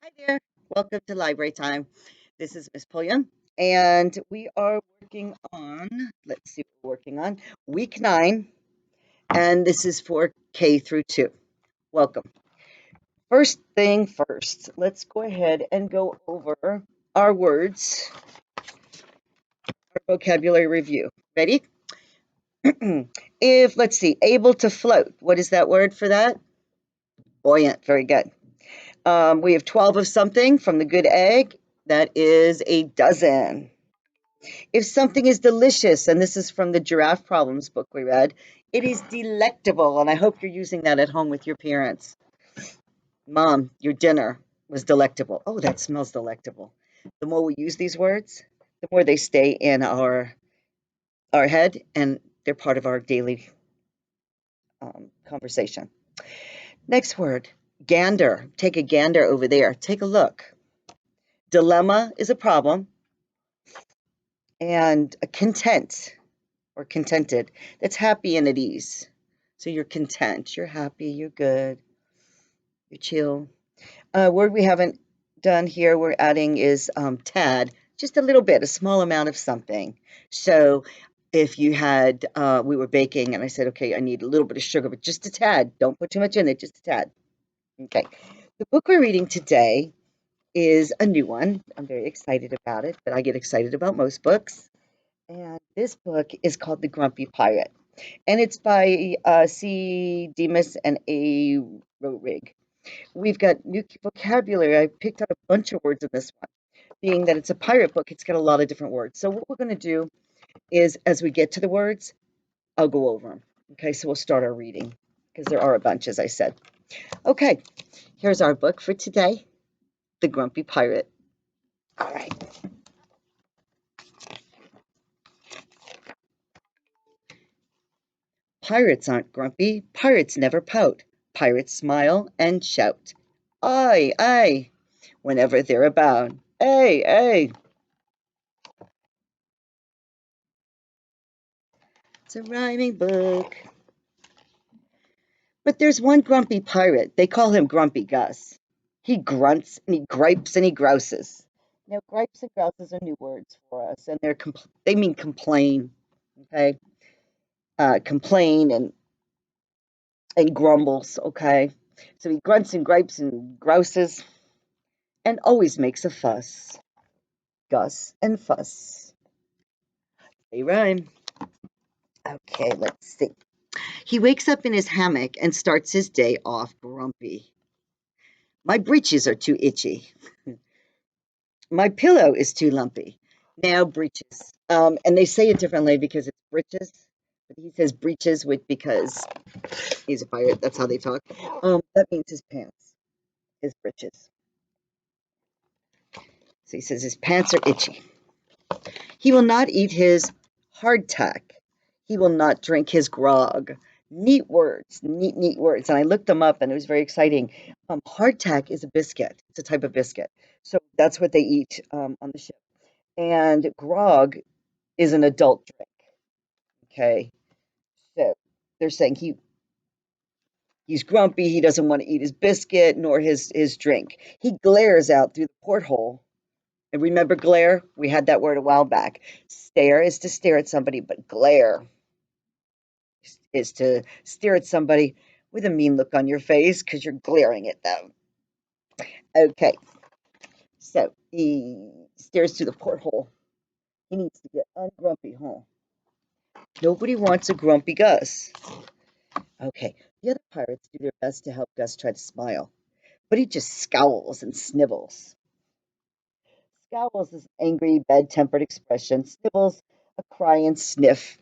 Hi there. Welcome to Library Time. This is Miss Pulliam, and we are working on, let's see what we're working on, week 9, and this is for K through 2. Welcome. First thing first, let's go ahead and go over our words, our vocabulary review. Ready? Let's see, able to float. What is that word for that? Buoyant. Very good. We have 12 of something from the good egg. That is a dozen. If something is delicious, and this is from the Giraffe Problems book we read, it is delectable. And I hope you're using that at home with your parents. Mom, your dinner was delectable. Oh, that smells delectable. The more we use these words, the more they stay in our head, and they're part of our daily conversation. Next word, gander. Take a gander over there. Take a look. Dilemma is a problem, and a content or contented. That's happy and at ease. So you're content, you're happy, you're good, you're chill. Word we haven't done here, we're adding is tad, just a little bit, a small amount of something. So if you had, we were baking and I said, okay, I need a little bit of sugar, but just a tad. Don't put too much in it, just a tad. Okay. The book we're reading today is a new one. I'm very excited about it, but I get excited about most books. And this book is called The Grumpy Pirate. And it's by C. Demas and A. Rorig. We've got new vocabulary. I picked out a bunch of words in this one. Being that it's a pirate book, it's got a lot of different words. So what we're going to do is, as we get to the words, I'll go over them. Okay, so we'll start our reading because there are a bunch, as I said. Okay, here's our book for today, The Grumpy Pirate. All right. Pirates aren't grumpy. Pirates never pout. Pirates smile and shout. Aye, aye, whenever they're about. Ay, ay. It's a rhyming book. But there's one grumpy pirate. They call him Grumpy Gus. He grunts and he gripes and he grouses. Now, gripes and grouses are new words for us, and they mean complain. Okay, complain and grumbles. Okay, so he grunts and gripes and grouses and always makes a fuss. Gus and fuss. They rhyme. Okay, let's see. He wakes up in his hammock and starts his day off grumpy. My breeches are too itchy. My pillow is too lumpy. Now breeches. And they say it differently because it's breeches, but he says breeches with because he's a pirate. That's how they talk. That means his pants, his breeches. So he says his pants are itchy. He will not eat his hardtack. He will not drink his grog. Neat words, neat words. And I looked them up and it was very exciting. Hardtack is a biscuit, it's a type of biscuit. So that's what they eat on the ship. And grog is an adult drink. Okay. So they're saying he's grumpy, he doesn't want to eat his biscuit nor his drink. He glares out through the porthole. And remember glare? We had that word a while back. Stare is to stare at somebody, but glare is to stare at somebody with a mean look on your face because you're glaring at them. Okay, so he stares through the porthole. He needs to get ungrumpy, huh? Nobody wants a grumpy Gus. Okay, the other pirates do their best to help Gus try to smile, but he just scowls and snivels. Scowls is an angry, bad-tempered expression. Snivels, a cry and sniff.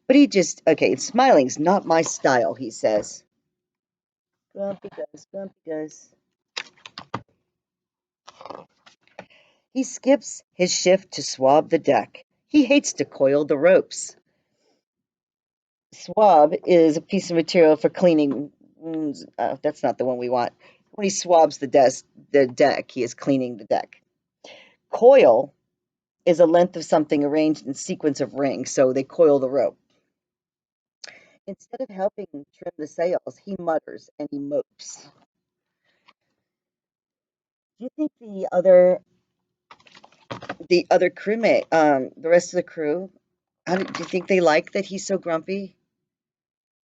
But he just, okay, smiling's not my style, he says. Grumpy Gus, grumpy Gus. He skips his shift to swab the deck. He hates to coil the ropes. Swab is a piece of material for cleaning wounds. That's not the one we want. When he swabs the deck, he is cleaning the deck. Coil is a length of something arranged in sequence of rings, so they coil the rope. Instead of helping trim the sails, he mutters and he mopes. Do you think the other crewmate, the rest of the crew, do you think they like that he's so grumpy?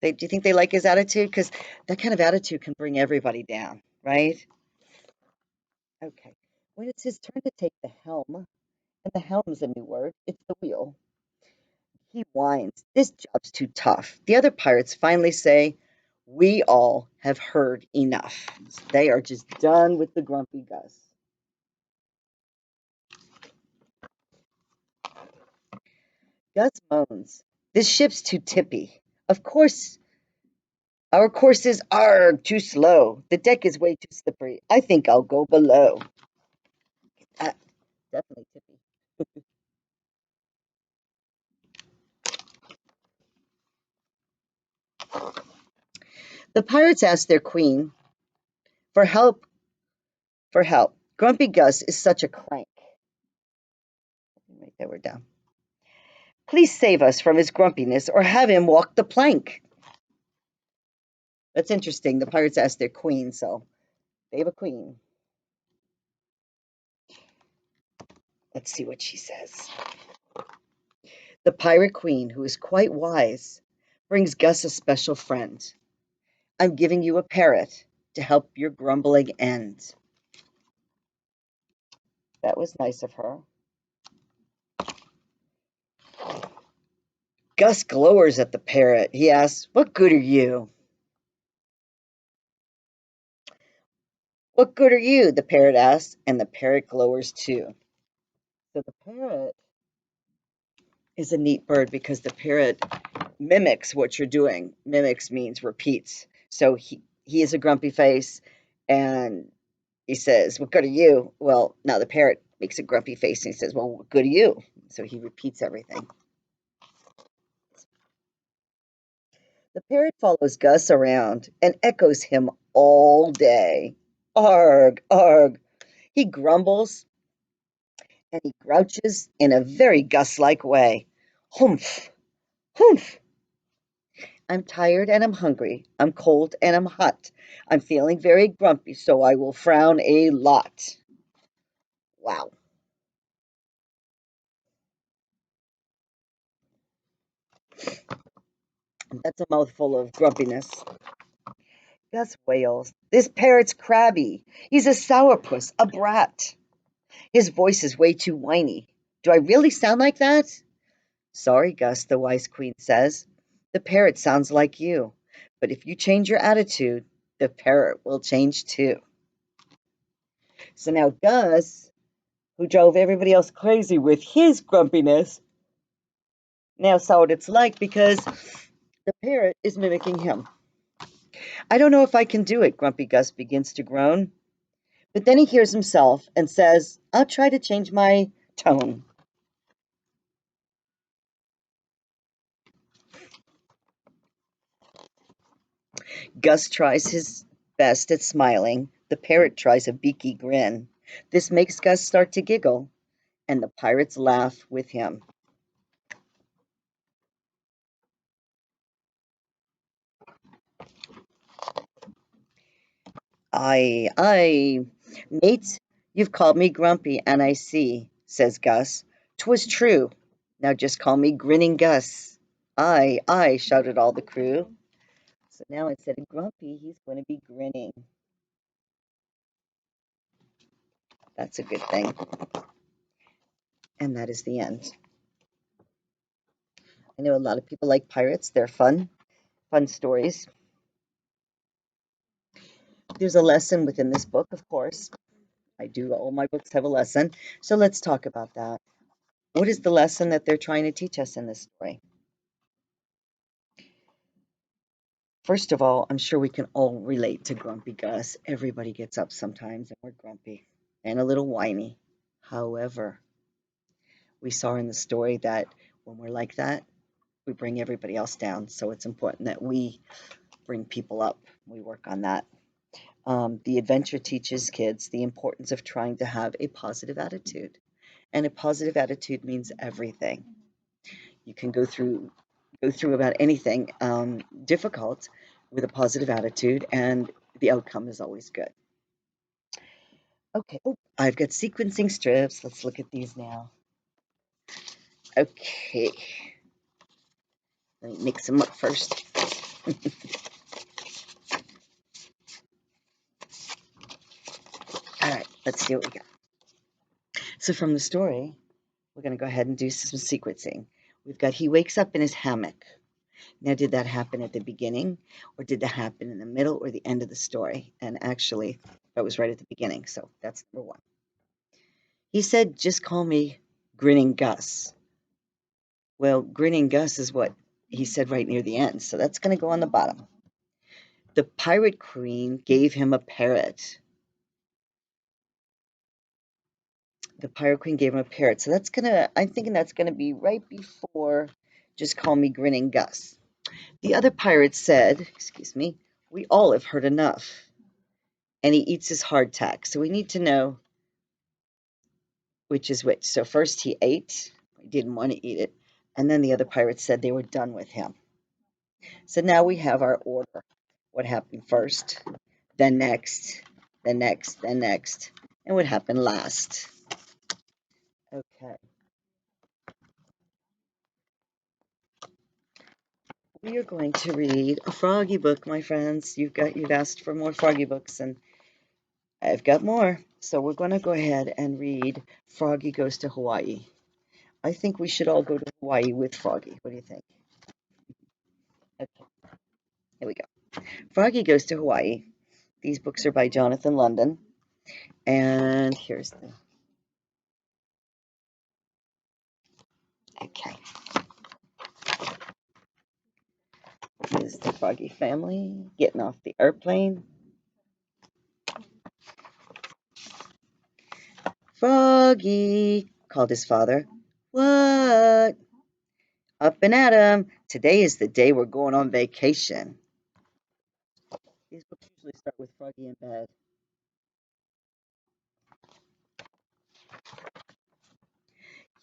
Do you think they like his attitude? Because that kind of attitude can bring everybody down, right? Okay. When it's his turn to take the helm, and the helm's a new word, it's the wheel. He whines. This job's too tough. The other pirates finally say, we all have heard enough. They are just done with the grumpy Gus. Gus moans. This ship's too tippy. Of course, our courses are too slow. The deck is way too slippery. I think I'll go below. Uh, Definitely tippy. The pirates ask their queen for help. For help. Grumpy Gus is such a crank. Write that word down. Please save us from his grumpiness or have him walk the plank. That's interesting. The pirates asked their queen, so they have a queen. Let's see what she says. The pirate queen, who is quite wise, brings Gus a special friend. I'm giving you a parrot to help your grumbling end. That was nice of her. Gus glowers at the parrot. He asks, what good are you? What good are you? The parrot asks, and the parrot glowers too. So the parrot is a neat bird because the parrot mimics what you're doing. Mimics means repeats. So he is a grumpy face, and he says, what good are you? Well, now the parrot makes a grumpy face and he says, well, what good are you? So he repeats everything. The parrot follows Gus around and echoes him all day. Arg, arg. He grumbles and he grouches in a very Gus-like way. Humph, humph. I'm tired and I'm hungry. I'm cold and I'm hot. I'm feeling very grumpy, so I will frown a lot. Wow, that's a mouthful of grumpiness. Gus wails. This parrot's crabby. He's a sourpuss, a brat. His voice is way too whiny. Do I really sound like that? Sorry, Gus, the wise queen says. The parrot sounds like you. But if you change your attitude, the parrot will change too. So now Gus, who drove everybody else crazy with his grumpiness, now saw what it's like because the parrot is mimicking him. I don't know if I can do it, Grumpy Gus begins to groan. But then he hears himself and says, I'll try to change my tone. Gus tries his best at smiling. The parrot tries a beaky grin. This makes Gus start to giggle, and the pirates laugh with him. I, mate, you've called me grumpy, and I see, says Gus. 'Twas true. Now just call me Grinning Gus. I, shouted all the crew. So now instead of grumpy, he's going to be grinning. That's a good thing. And that is the end. I know a lot of people like pirates. They're fun, fun stories. There's a lesson within this book, of course. I do, all my books have a lesson. So let's talk about that. What is the lesson that they're trying to teach us in this story? First of all, I'm sure we can all relate to Grumpy Gus. Everybody gets up sometimes and we're grumpy and a little whiny. However, we saw in the story that when we're like that, we bring everybody else down. So it's important that we bring people up. We work on that. The adventure teaches kids the importance of trying to have a positive attitude. And a positive attitude means everything. You can go through about anything difficult with a positive attitude, and the outcome is always good. Okay. Oh, I've got sequencing strips. Let's look at these now. Okay. Let me mix them up first. All right, let's see what we got. So from the story, we're going to go ahead and do some sequencing. We've got he wakes up in his hammock. Now, did that happen at the beginning, or did that happen in the middle or the end of the story? And actually, that was right at the beginning, so that's number one. He said, just call me Grinning Gus. Well, Grinning Gus is what he said right near the end, so that's going to go on the bottom. The Pirate Queen gave him a parrot. The Pirate Queen gave him a parrot. So I'm thinking that's gonna be right before just call me Grinning Gus. The other pirate said, excuse me, we all have heard enough. And he eats his hardtack. So we need to know which is which. So first he ate, he didn't want to eat it. And then the other pirates said they were done with him. So now we have our order. What happened first, then next, then next, then next, and what happened last. Okay. We are going to read a Froggy book, my friends. You've asked for more Froggy books, and I've got more. So we're going to go ahead and read Froggy Goes to Hawaii. I think we should all go to Hawaii with Froggy. What do you think? Okay, here we go. Froggy Goes to Hawaii. These books are by Jonathan London, and here's the okay. Here's the Froggy family getting off the airplane. Froggy, called his father. What? Up and at 'em. Today is the day we're going on vacation. These books usually start with Froggy in bed.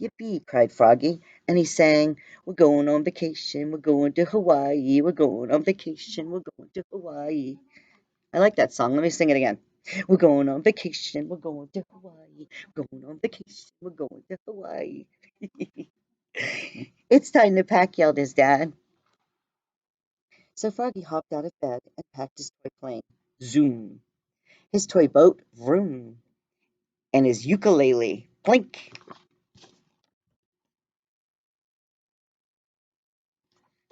Yippee, cried Froggy, and he sang, we're going on vacation, we're going to Hawaii, we're going on vacation, we're going to Hawaii. I like that song. Let me sing it again. We're going on vacation, we're going to Hawaii, we're going on vacation, we're going to Hawaii. It's time to pack, yelled his dad. So Froggy hopped out of bed and packed his toy plane. Zoom. His toy boat. Vroom. And his ukulele. Plink.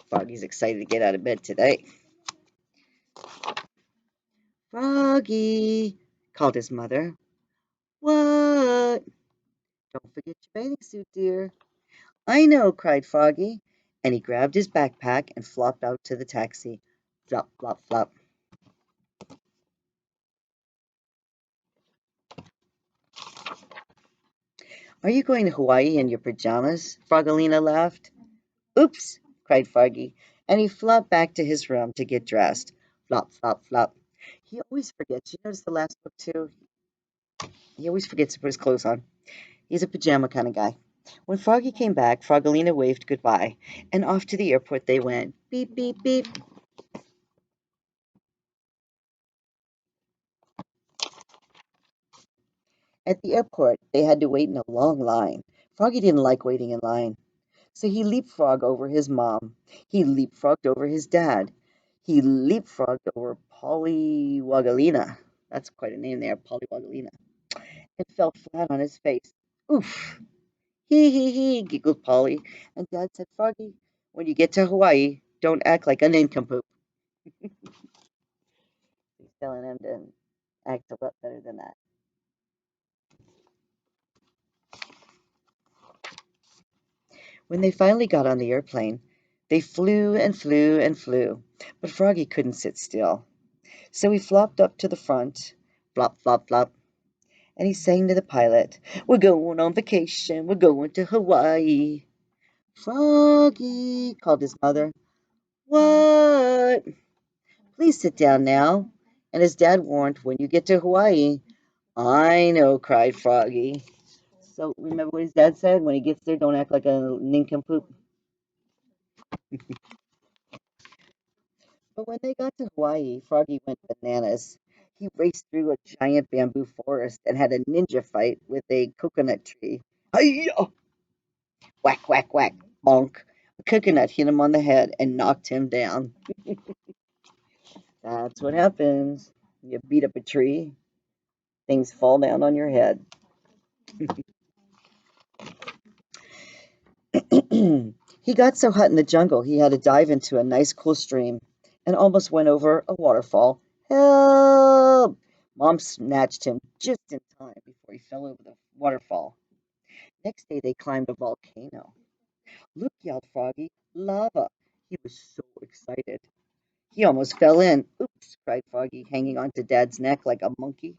Froggy's excited to get out of bed today. Froggy, called his mother. What? Don't forget your bathing suit, dear. I know, cried Froggy, and he grabbed his backpack and flopped out to the taxi. Flop, flop, flop. Are you going to Hawaii in your pajamas? Frogolina laughed. Oops, cried Froggy, and he flopped back to his room to get dressed. Flop, flop, flop. He always forgets. You notice the last book, too? He always forgets to put his clothes on. He's a pajama kind of guy. When Froggy came back, Frogolina waved goodbye, and off to the airport they went. Beep, beep, beep. At the airport, they had to wait in a long line. Froggy didn't like waiting in line, so he leapfrogged over his mom. He leapfrogged over his dad. He leapfrogged over Polly Wagalina. That's quite a name there, Polly Wagalina. And fell flat on his face. Oof! Hee, giggled Polly. And Dad said, Froggy, when you get to Hawaii, don't act like a nincompoop. He's telling him to act a lot better than that. When they finally got on the airplane, they flew and flew and flew, but Froggy couldn't sit still. So he flopped up to the front, flop, flop, flop, and he sang to the pilot, we're going on vacation, we're going to Hawaii. Froggy, called his mother. What? Please sit down now. And his dad warned, when you get to Hawaii. I know, cried Froggy. So remember what his dad said? When he gets there, don't act like a nincompoop. But when they got to Hawaii, Froggy went bananas. He raced through a giant bamboo forest and had a ninja fight with a coconut tree. Hi-ya! Whack, whack, whack, bonk. A coconut hit him on the head and knocked him down. That's what happens. You beat up a tree, things fall down on your head. He got so hot in the jungle he had to dive into a nice cool stream and almost went over a waterfall. Help! Mom snatched him just in time before he fell over the waterfall. Next day they climbed a volcano. Look, yelled Froggy, lava. He was so excited. He almost fell in. Oops, cried Froggy, hanging onto Dad's neck like a monkey.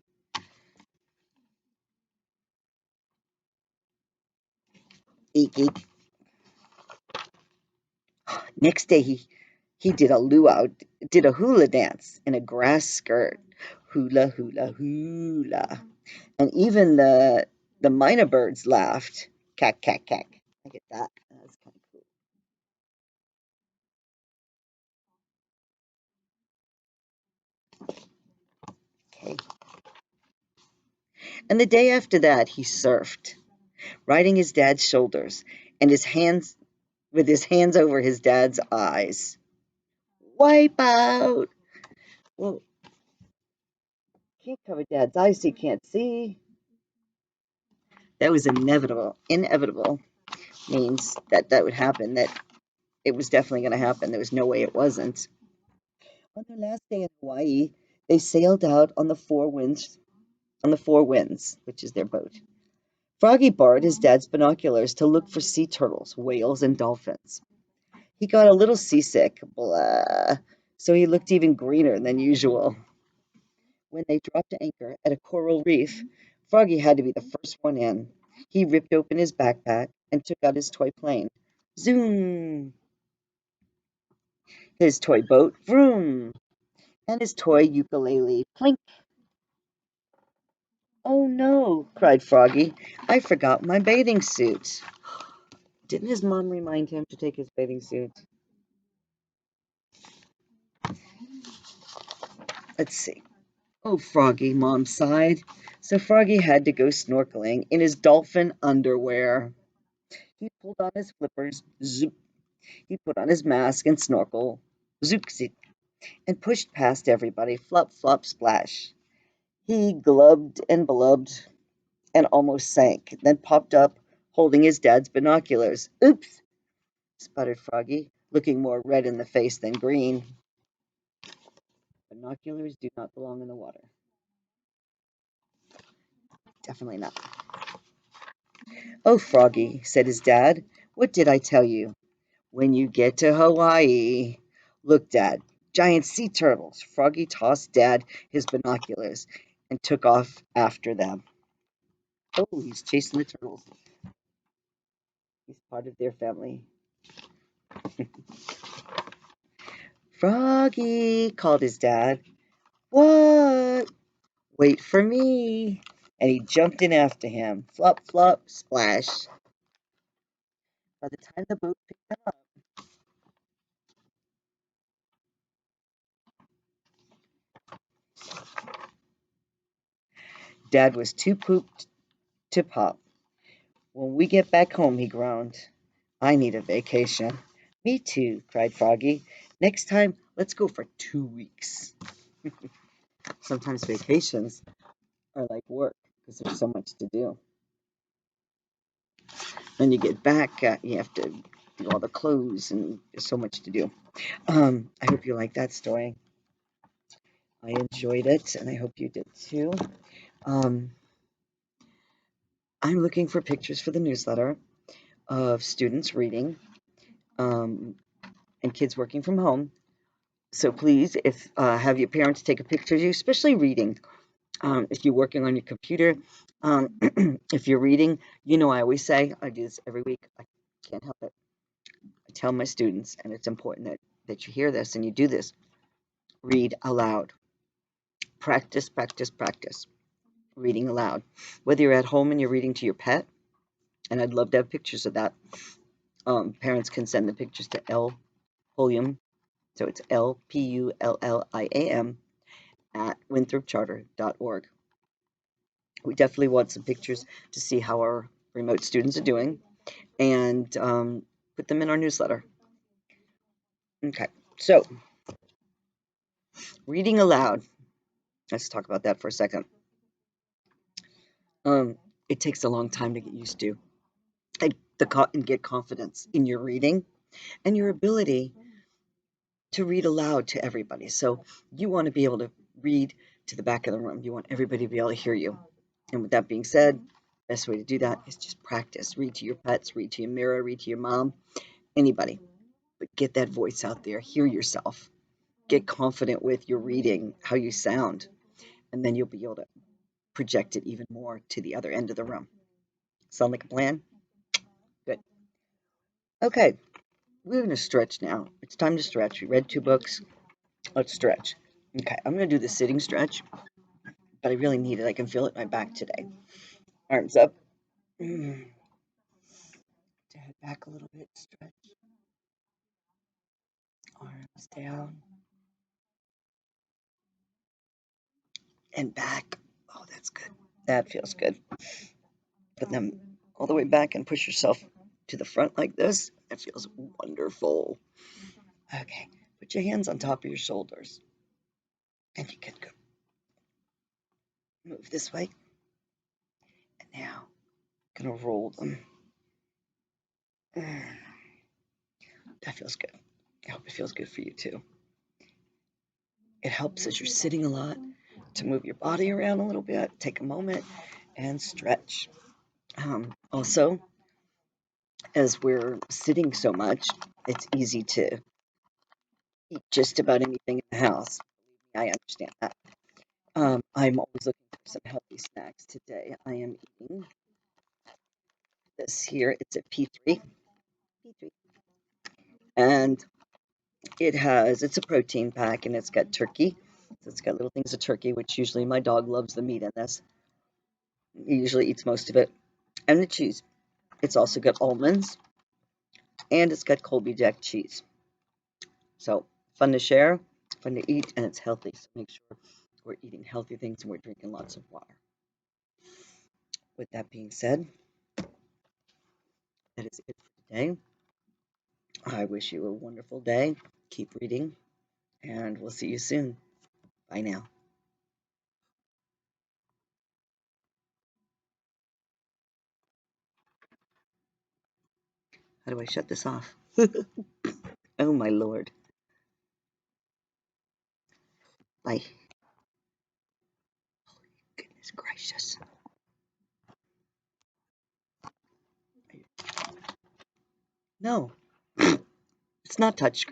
Eek, eek. Next day he did a hula dance in a grass skirt. Hula, hula, hula. And even the minor birds laughed. Cack, cack, cack. Look at that. That's kind of cool. Okay. And the day after that, he surfed, riding his dad's shoulders and his hands with his hands over his dad's eyes. Wipe out. Well, can't cover dad's eyes so he can't see. That was inevitable. Inevitable means that that would happen, that it was definitely going to happen. There was no way it wasn't. On their last day in Hawaii, they sailed out on the Four Winds, which is their boat. Froggy borrowed his dad's binoculars to look for sea turtles, whales, and dolphins. He got a little seasick, blah, so he looked even greener than usual. When they dropped anchor at a coral reef, Froggy had to be the first one in. He ripped open his backpack and took out his toy plane. Zoom! His toy boat, vroom! And his toy ukulele, plink! Oh no, cried Froggy. I forgot my bathing suit. Didn't his mom remind him to take his bathing suit? Let's see. Oh, Froggy, Mom sighed. So Froggy had to go snorkeling in his dolphin underwear. He pulled on his flippers, zoop. He put on his mask and snorkel, zoop, zoop, and pushed past everybody, flop, flop, splash. He glubbed and blubbed and almost sank, then popped up holding his dad's binoculars. Oops, sputtered Froggy, looking more red in the face than green. Binoculars do not belong in the water. Definitely not. Oh, Froggy, said his dad, what did I tell you? When you get to Hawaii. Look, Dad, giant sea turtles. Froggy tossed Dad his binoculars and took off after them. Oh, he's chasing the turtles. He's part of their family. Froggy, called his dad. What? Wait for me. And he jumped in after him. Flop, flop, splash. By the time the boat picked them up, Dad was too pooped to pop. When we get back home, he groaned. I need a vacation. Me too, cried Froggy. Next time, let's go for 2 weeks. Sometimes vacations are like work because there's so much to do. When you get back, you have to do all the clothes and there's so much to do. I hope you like that story. I enjoyed it and I hope you did too. Um, I'm looking for pictures for the newsletter of students reading and kids working from home. So please, if have your parents take a picture of you, especially reading. If you're working on your computer, if you're reading, you know, I always say, I do this every week, I can't help it. I tell my students, and it's important that you hear this and you do this, read aloud. Practice, practice, practice. Reading aloud. Whether you're at home and you're reading to your pet, and I'd love to have pictures of that. Parents can send the pictures to L. Pulliam, so it's L-P-U-L-L-I-A-M, at winthropcharter.org. We definitely want some pictures to see how our remote students are doing and put them in our newsletter. Okay, so reading aloud. Let's talk about that for a second. It takes a long time to get used to and get confidence in your reading and your ability to read aloud to everybody. So you want to be able to read to the back of the room. You want everybody to be able to hear you. And with that being said, best way to do that is just practice. Read to your pets, read to your mirror, read to your mom, anybody. But get that voice out there. Hear yourself. Get confident with your reading, how you sound, and then you'll be able to project it even more to the other end of the room. Sound like a plan? Good. Okay, we're going to stretch now. It's time to stretch. We read 2 books. Let's stretch. Okay, I'm going to do the sitting stretch, but I really need it. I can feel it in my back today. Arms up. Head back a little bit. Stretch. Arms down. And back. Oh, that's good. That feels good. Put them all the way back and push yourself to the front like this. That feels wonderful. Okay, put your hands on top of your shoulders. And you can go move this way. And now, I'm going to roll them. That feels good. I hope it feels good for you too. It helps as you're sitting a lot to move your body around a little bit. Take a moment and stretch. Also, as we're sitting so much, it's easy to eat just about anything in the house. I understand that. I'm always looking for some healthy snacks today. I am eating this here. It's a P3. P3. And it's a protein pack and it's got turkey. So it's got little things of turkey, which usually my dog loves the meat in this. He usually eats most of it. And the cheese. It's also got almonds and it's got Colby Jack cheese. So fun to share, fun to eat, and it's healthy. So make sure we're eating healthy things and we're drinking lots of water. With that being said, that is it for today. I wish you a wonderful day. Keep reading, and we'll see you soon. Bye now. How do I shut this off? Oh my lord. Bye. Goodness gracious. No, it's not touchscreen.